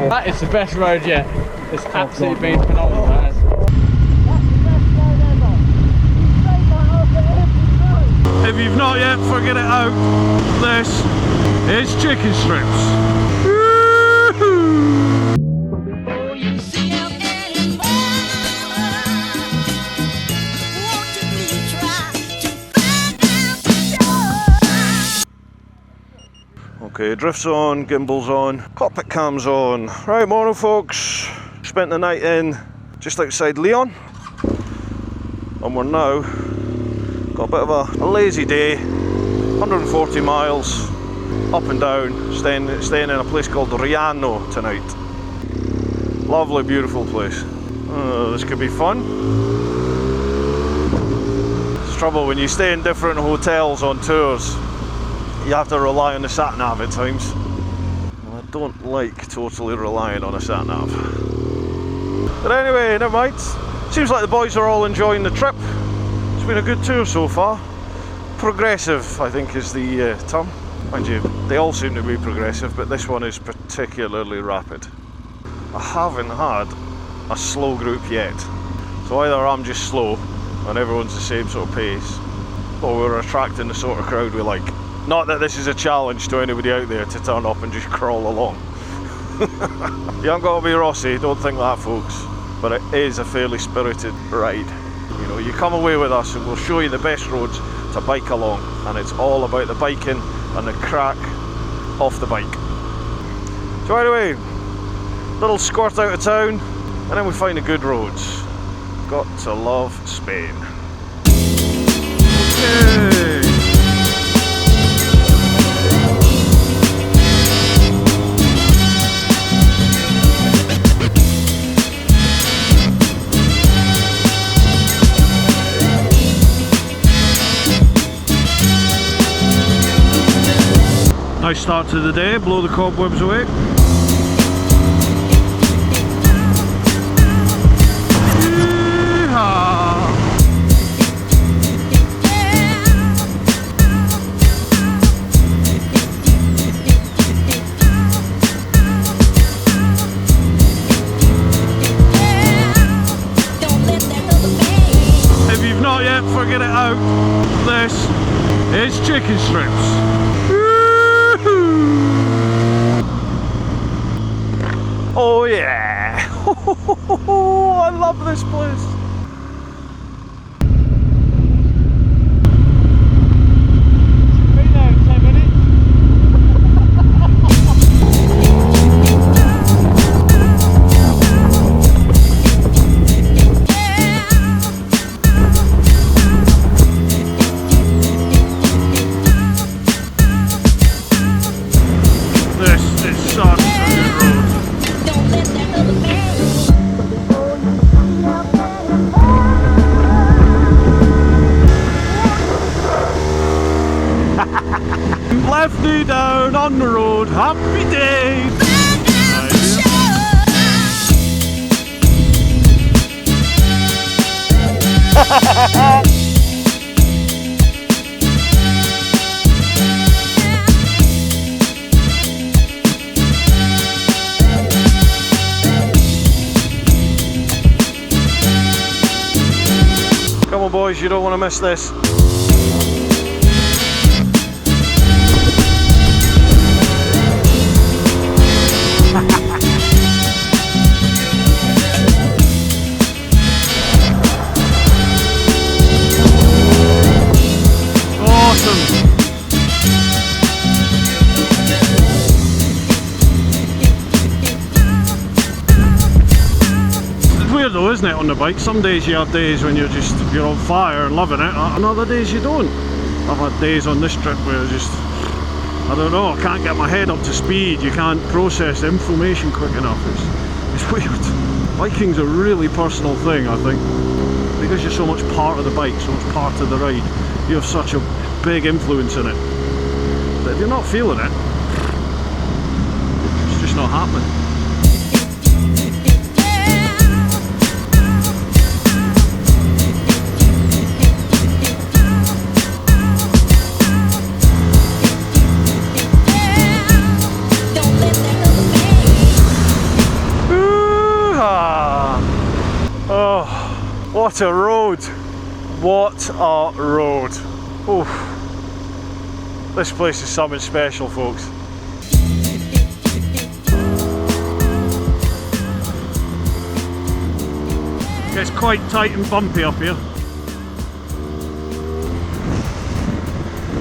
That is the best road yet. It's absolutely been phenomenal, man. If you've not yet figured it out, this is ChickenStrips. Okay, drifts on, gimbals on, cockpit cams on. Right, morning folks. Spent the night in just outside Lyon, and we're now got a bit of a lazy day. 140 miles up and down, staying in a place called Riano tonight. Lovely, beautiful place. This could be fun. It's the trouble when you stay in different hotels on tours. You have to rely on the sat-nav at times. I don't like totally relying on a sat-nav. But anyway, never mind. Seems like the boys are all enjoying the trip. It's been a good tour so far. Progressive, I think, is the term. Mind you, they all seem to be progressive, but this one is particularly rapid. I haven't had a slow group yet. So either I'm just slow and everyone's the same sort of pace, or we're attracting the sort of crowd we like. Not that this is a challenge to anybody out there to turn up and just crawl along. You haven't got to be Rossi, don't think that folks. But it is a fairly spirited ride. You know, you come away with us and we'll show you the best roads to bike along. And it's all about the biking and the crack off the bike. So anyway, little squirt out of town and then we find the good roads. Got to love Spain. Okay. Nice start to the day, blow the cobwebs away. If you've not yet figured it out, this is ChickenStrips. Oh yeah! I love this place. Been there in 10 minutes. This is such a good road. Left knee down on the road, happy days! Come on boys, you don't want to miss this. Though, isn't it, on the bike? Some days you have days when you're on fire and loving it, and other days you don't. I've had days on this trip where I don't know, I can't get my head up to speed, you can't process information quick enough. It's weird. Biking's a really personal thing, I think, because you're so much part of the bike, so much part of the ride. You have such a big influence in it that if you're not feeling it, it's just not happening. Don't let What a road! What a road! Oof. This place is something special, folks. It's quite tight and bumpy up here.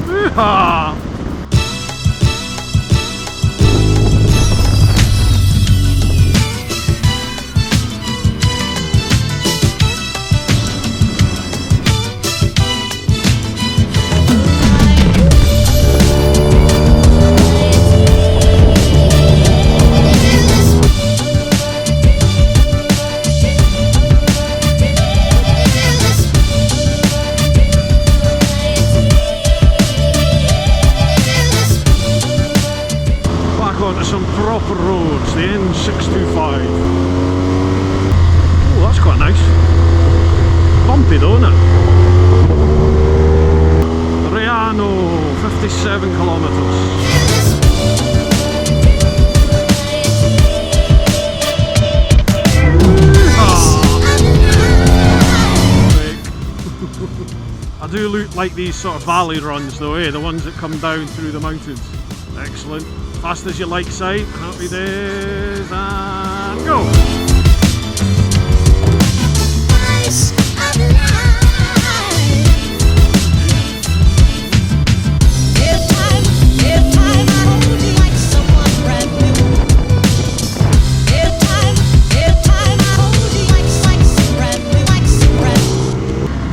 Hoo-ha! Some proper roads, the N625. Oh, that's quite nice. Bumpy though, isn't it? Riano, 57 kilometres. I do look like these sort of valley runs though, eh? The ones that come down through the mountains. Excellent. Fast as you like side, happy days, and go!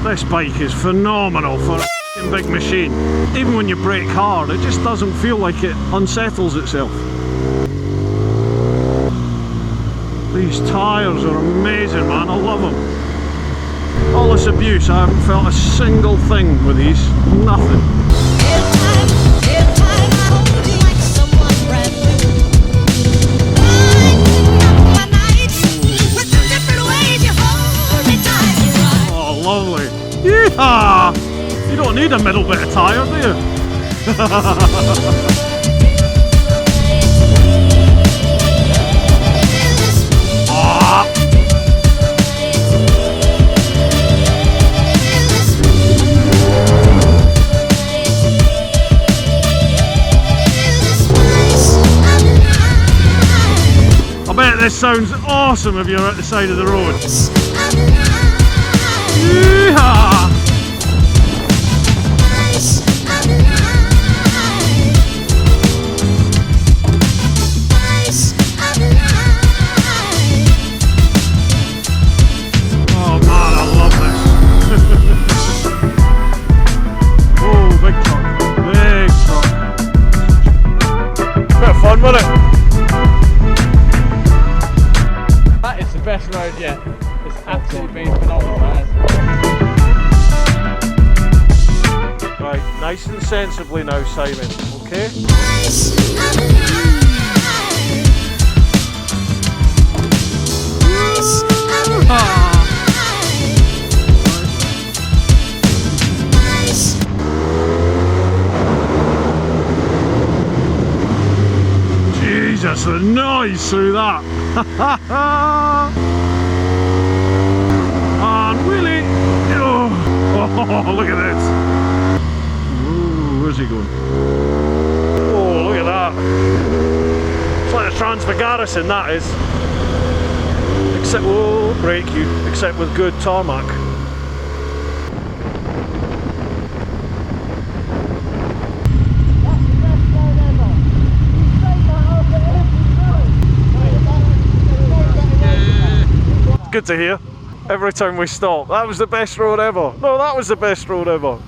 This bike is phenomenal for a big machine. Even when you brake hard, it just doesn't feel like it unsettles itself. These tyres are amazing, man. I love them. All this abuse, I haven't felt a single thing with these. Nothing. Oh, lovely. Yeehaw! You don't need a middle bit of tyre, do you? I bet this sounds awesome if you're at the side of the road. Yeehaw! Fun, wasn't it? That is the best road yet. It's absolutely been phenomenal, man. Right, nice and sensibly now, Simon, okay? Jesus, the noise through that! And wheelie! Oh, look at this! Ooh, where's he going? Oh, look at that! It's like a transfer garrison, that is. Except, oh, brake you, except with good tarmac. Good to hear. Every time we stop, that was the best road ever. No, that was the best road ever.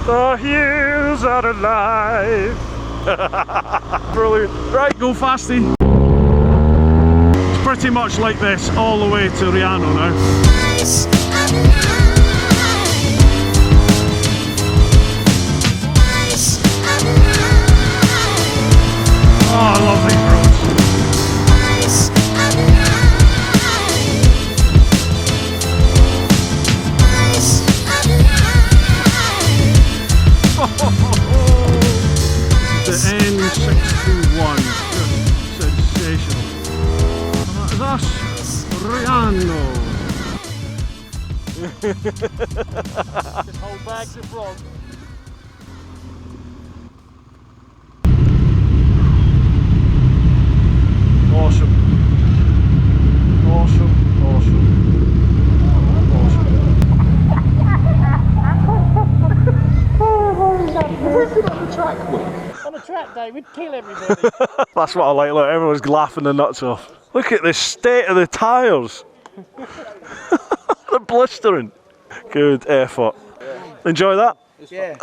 The hills are alive. Brilliant. Right, go fasty. It's pretty much like this all the way to Riano now. Oh, I love these roads. Anno. Whole bags of frog. Awesome. Awesome. Awesome. On a track day, we'd kill everybody. That's what I like, look, everyone's laughing their nuts off. Look at the state of the tyres. They're blistering. Good effort. Enjoy that? Yeah.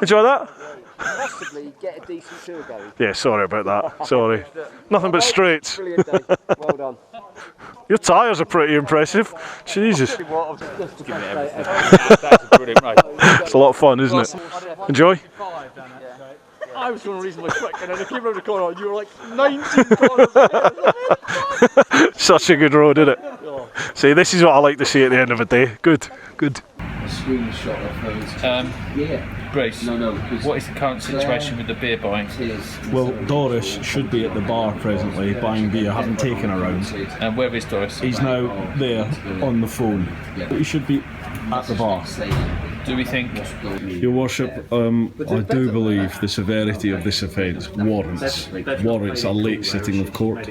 Enjoy that? Possibly get a decent tour going. Yeah, sorry about that. Sorry. Nothing but straights. Brilliant day. Well done. Your tyres are pretty impressive. Jesus. That's a brilliant race. It's a lot of fun, isn't it? Enjoy? I was going reasonably quick, and then I came around the corner and you were like 19 corners. Such a good road, isn't it? See, this is what I like to see at the end of the day. Good, good. A screenshot of those. Yeah. Bruce, what is the current situation with the beer buying? Well, Doris should be at the bar presently buying beer. Haven't taken her round. And where is Doris? He's now there on the phone. He should be at the bar. Do we think? Your Worship, I do believe the severity of this offence warrants a late sitting of court.